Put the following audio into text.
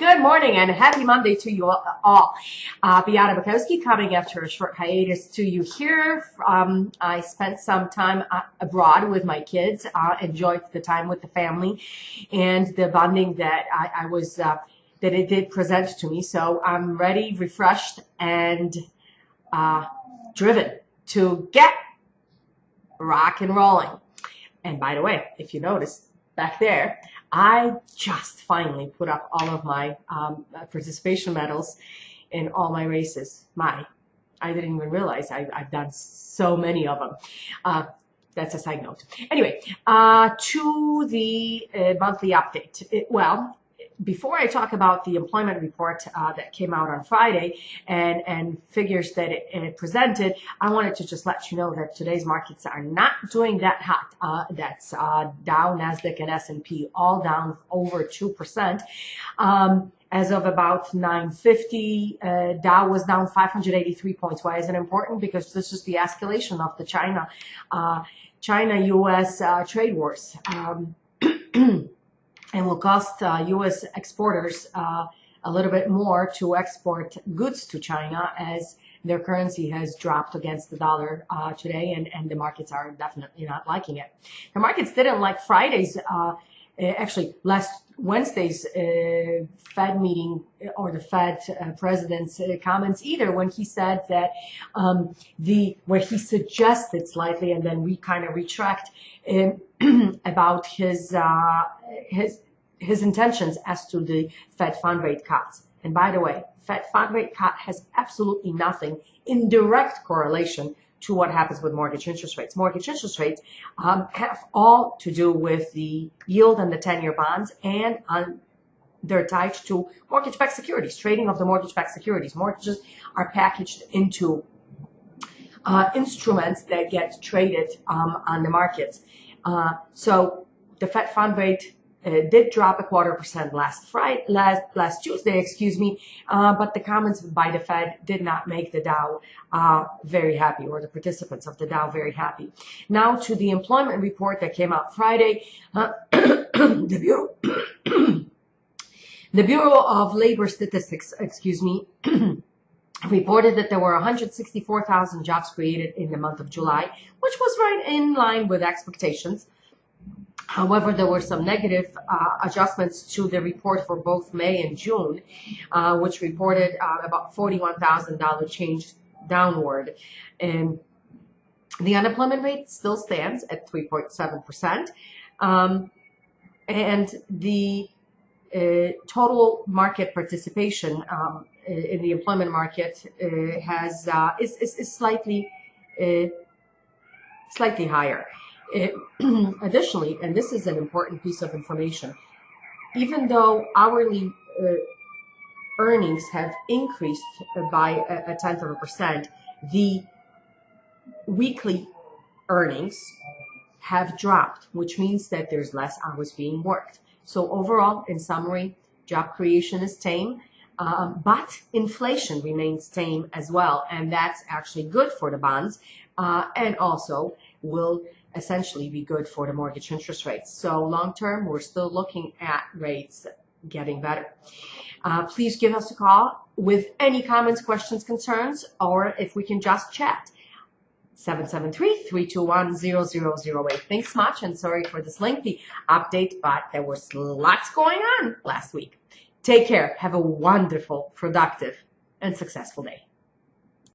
Good morning and happy Monday to you all. Beata Bukowski coming after a short hiatus to you here. I spent some time abroad with my kids, enjoyed the time with the family and the bonding that that it did present to me. So I'm ready, refreshed, and driven to get rock and rolling. And by the way, if you notice back there, I just finally put up all of my participation medals in all my races. I didn't even realize I've done so many of them. That's a side note. Anyway, to the monthly update. Before I talk about the employment report that came out on Friday and figures that it presented, I wanted to just let you know that today's markets are not doing that hot. That's Dow, Nasdaq, and S&P all down over 2%. As of about 9:50, Dow was down 583 points. Why is it important? Because this is the escalation of the China-U.S. trade wars. And will cost U.S. exporters a little bit more to export goods to China as their currency has dropped against the dollar today, and the markets are definitely not liking it. The markets didn't like Friday's, actually last Wednesday's Fed meeting or the Fed president's comments either, when he said that where he suggested slightly and then we kind of retract about his intentions as to the Fed fund rate cuts. And by the way, Fed fund rate cut has absolutely nothing in direct correlation to what happens with mortgage interest rates. Mortgage interest rates have all to do with the yield and the 10-year bonds, and they're tied to mortgage-backed securities, trading of the mortgage-backed securities. Mortgages are packaged into instruments that get traded on the markets. So the Fed fund rate did drop 0.25% last Tuesday, but the comments by the Fed did not make the Dow very happy, or the participants of the Dow very happy. Now to the employment report that came out Friday. The Bureau of Labor Statistics, reported that there were 164,000 jobs created in the month of July, which was right in line with expectations. However, there were some negative adjustments to the report for both May and June, which reported about $41,000 change downward. And the unemployment rate still stands at 3.7%. And the total market participation in the employment market is slightly higher. Additionally, and this is an important piece of information, even though hourly earnings have increased by 0.1%, the weekly earnings have dropped, which means that there's less hours being worked. So overall, in summary, job creation is tame, but inflation remains tame as well, and that's actually good for the bonds, and also will essentially be good for the mortgage interest rates. So long term, we're still looking at rates getting better. Please give us a call with any comments, questions, concerns, or if we can just chat. 773-321-0008. Thanks much, and sorry for this lengthy update, but there was lots going on last week. Take care. Have a wonderful, productive, and successful day.